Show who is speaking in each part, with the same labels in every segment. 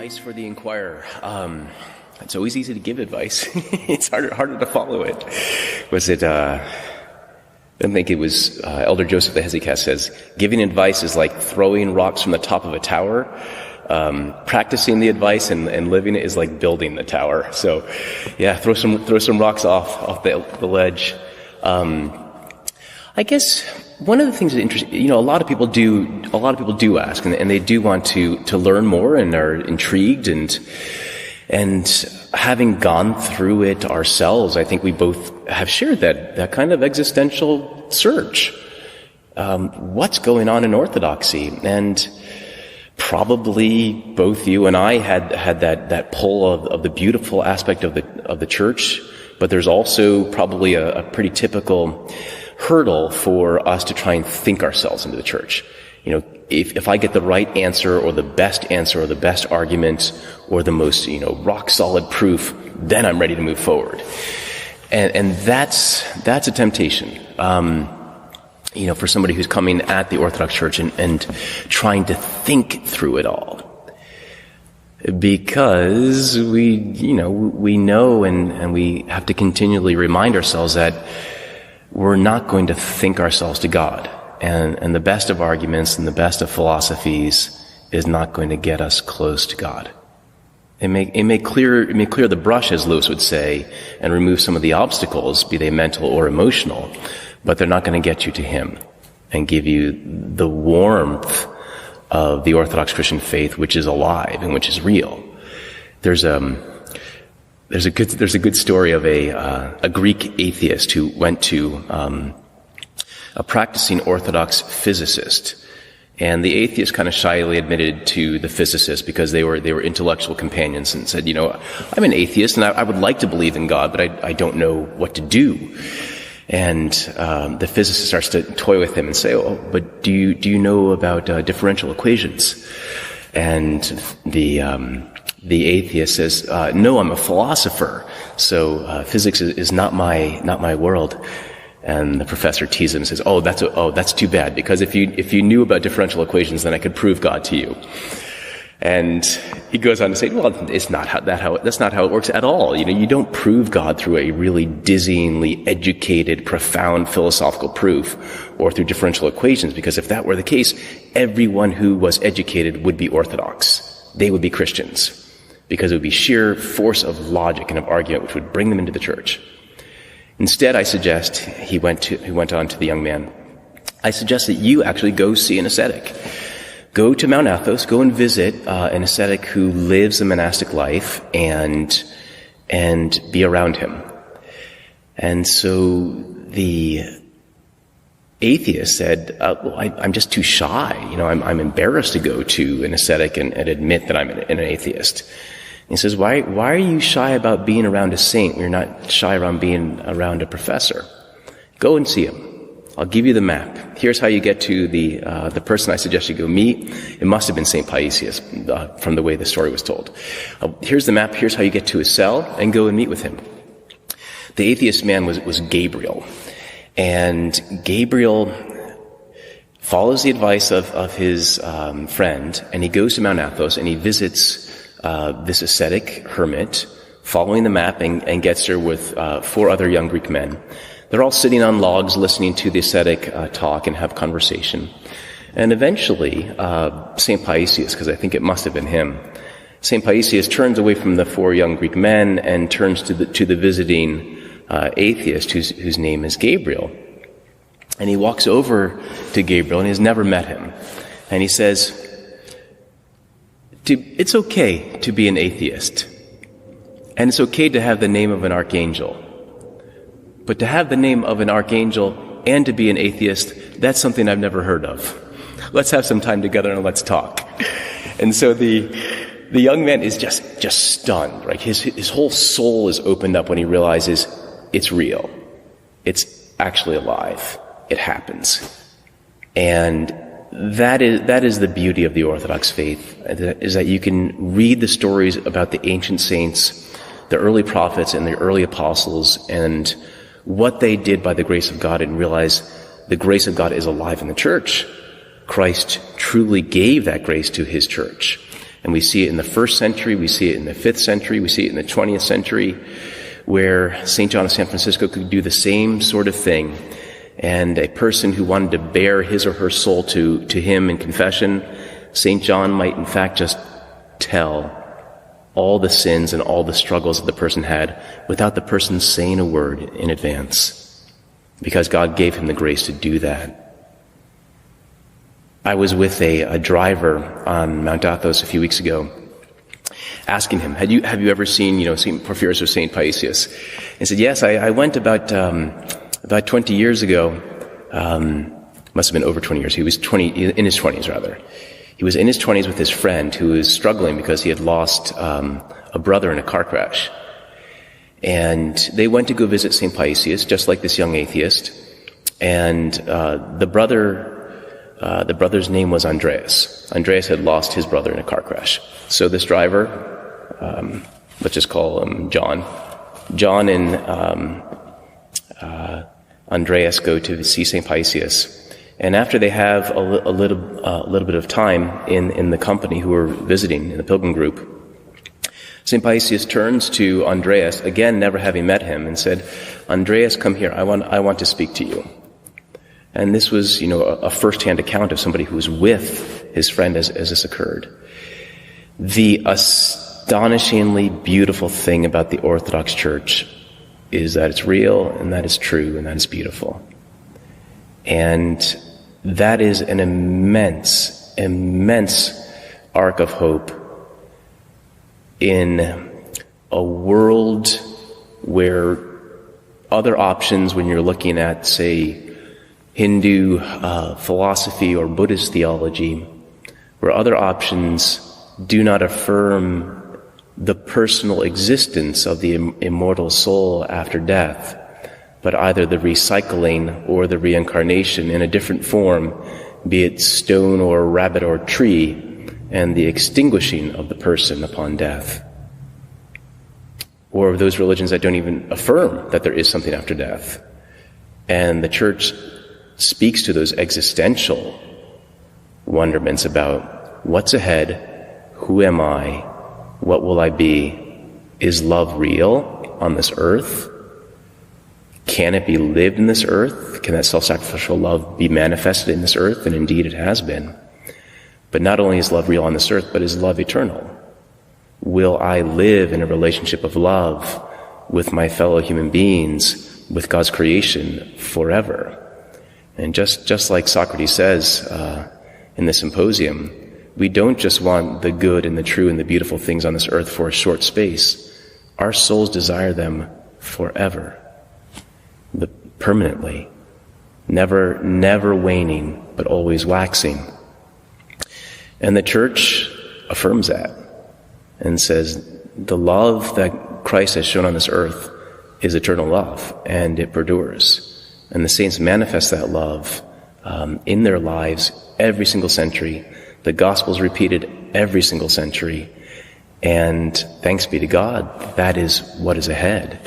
Speaker 1: advice for the Enquirer. It's always easy to give advice. It's harder to follow it. I think it was Elder Joseph the Hesychast says, giving advice is like throwing rocks from the top of a tower. Practicing the advice and living it is like building the tower. So, yeah, throw some rocks off the ledge. I guess one of the things that interests, a lot of people do ask, and they do want to learn more and are intrigued, and having gone through it ourselves, I think we both have shared that kind of existential search. What's going on in Orthodoxy? And probably both you and I had that pull of the beautiful aspect of the church, but there's also probably a pretty typical hurdle for us to try and think ourselves into the church. If I get the right answer or the best argument or the most, rock solid proof, then I'm ready to move forward. And that's a temptation. For somebody who's coming at the Orthodox Church and trying to think through it all. Because we know and we have to continually remind ourselves that we're not going to think ourselves to God. And the best of arguments and the best of philosophies is not going to get us close to God. It may clear the brush, as Lewis would say, and remove some of the obstacles, be they mental or emotional, but they're not going to get you to Him and give you the warmth of the Orthodox Christian faith, which is alive and which is real. There's a good story of a Greek atheist who went to a practicing Orthodox physicist, and the atheist kind of shyly admitted to the physicist because they were intellectual companions and said, I'm an atheist and I would like to believe in God, but I don't know what to do. And the physicist starts to toy with him and say, but do you know about differential equations? And the atheist says, no, I'm a philosopher, so physics is not my world. And the professor teases him and says, that's too bad, because if you knew about differential equations, then I could prove God to you. And he goes on to say, well, that's not how it works at all. You don't prove God through a really dizzyingly educated, profound philosophical proof or through differential equations, because if that were the case, everyone who was educated would be Orthodox. They would be Christians, because it would be sheer force of logic and of argument which would bring them into the church. Instead, I suggest, he went on to the young man, I suggest that you actually go see an ascetic. Go to Mount Athos, go and visit an ascetic who lives a monastic life and be around him. And so the atheist said, I'm just too shy. I'm embarrassed to go to an ascetic and admit that I'm an atheist. He says, why are you shy about being around a saint? You're not shy around being around a professor. Go and see him. I'll give you the map. Here's how you get to the person I suggest you go meet. It must have been St. Paisius, from the way the story was told. Here's the map. Here's how you get to his cell, and go and meet with him. The atheist man was Gabriel. And Gabriel follows the advice of his friend, and he goes to Mount Athos, and he visits this ascetic hermit, following the map, and gets there with 4 other young Greek men. They're all sitting on logs listening to the ascetic talk and have conversation. And eventually, St. Paisius, because I think it must have been him, St. Paisius turns away from the 4 young Greek men and turns to the visiting atheist whose name is Gabriel. And he walks over to Gabriel, and he's never met him. And he says, it's okay to be an atheist. And it's okay to have the name of an archangel. But to have the name of an archangel and to be an atheist, that's something I've never heard of. Let's have some time together and let's talk. And so the young man is just stunned, right? His whole soul is opened up when he realizes it's real. It's actually alive. It happens. And that is the beauty of the Orthodox faith, is that you can read the stories about the ancient saints, the early prophets and the early apostles, and what they did by the grace of God, and realize the grace of God is alive in the church. Christ truly gave that grace to his church. And we see it in the 1st century, we see it in the 5th century, we see it in the 20th century, where St. John of San Francisco could do the same sort of thing. And a person who wanted to bare his or her soul to him in confession, St. John might in fact just tell all the sins and all the struggles that the person had without the person saying a word in advance, because God gave him the grace to do that. I was with a driver on Mount Athos a few weeks ago, asking him, have you ever seen, St. Porphyrius or St. Paisius? He said, yes, I went about 20 years ago, must have been over 20 years. He was in his 20s rather. He was in his 20s with his friend who was struggling because he had lost a brother in a car crash. And they went to go visit St. Paisius, just like this young atheist. And the brother's name was Andreas. Andreas had lost his brother in a car crash. So this driver, let's just call him John. John and Andreas go to see St. Paisius. And after they have a little bit of time in the company who are visiting in the pilgrim group, St. Paisius turns to Andreas, again never having met him, and said, Andreas, come here, I want to speak to you. And this was, a first-hand account of somebody who was with his friend as this occurred. The astonishingly beautiful thing about the Orthodox Church is that it's real, and that is true, and that is beautiful. And that is an immense, immense arc of hope in a world where other options, when you're looking at, say, Hindu philosophy or Buddhist theology, where other options do not affirm the personal existence of the immortal soul after death, but either the recycling or the reincarnation in a different form, be it stone or rabbit or tree, and the extinguishing of the person upon death. Or those religions that don't even affirm that there is something after death. And the Church speaks to those existential wonderments about what's ahead, who am I, what will I be, is love real on this earth? Can it be lived in this earth? Can that self-sacrificial love be manifested in this earth? And indeed it has been. But not only is love real on this earth, but is love eternal? Will I live in a relationship of love with my fellow human beings, with God's creation forever? And just like Socrates says in the Symposium, we don't just want the good and the true and the beautiful things on this earth for a short space. Our souls desire them forever, permanently, never waning, but always waxing. And the Church affirms that and says the love that Christ has shown on this earth is eternal love, and it perdures. And the saints manifest that love in their lives every single century. The gospel is repeated every single century. And thanks be to God, that is what is ahead.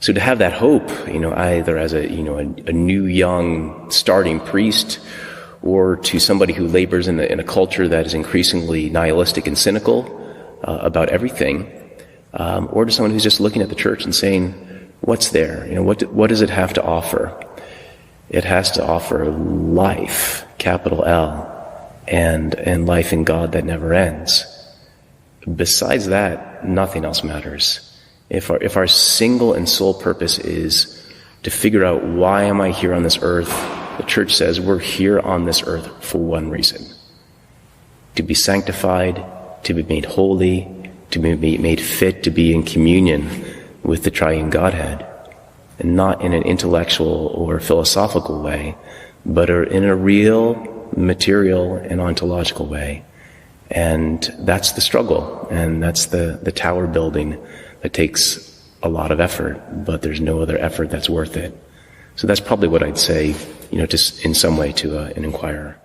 Speaker 1: So to have that hope, either as a new young starting priest, or to somebody who labors in a culture that is increasingly nihilistic and cynical about everything, or to someone who's just looking at the Church and saying, what's there? What does it have to offer? It has to offer life, capital L, and life in God that never ends. Besides that, nothing else matters. If our single and sole purpose is to figure out why am I here on this earth, the Church says we're here on this earth for one reason: to be sanctified, to be made holy, to be made fit to be in communion with the triune Godhead, and not in an intellectual or philosophical way, but in a real, material, and ontological way. And that's the struggle, and that's the tower building that takes a lot of effort, but there's no other effort that's worth it. So that's probably what I'd say, just in some way to an inquirer.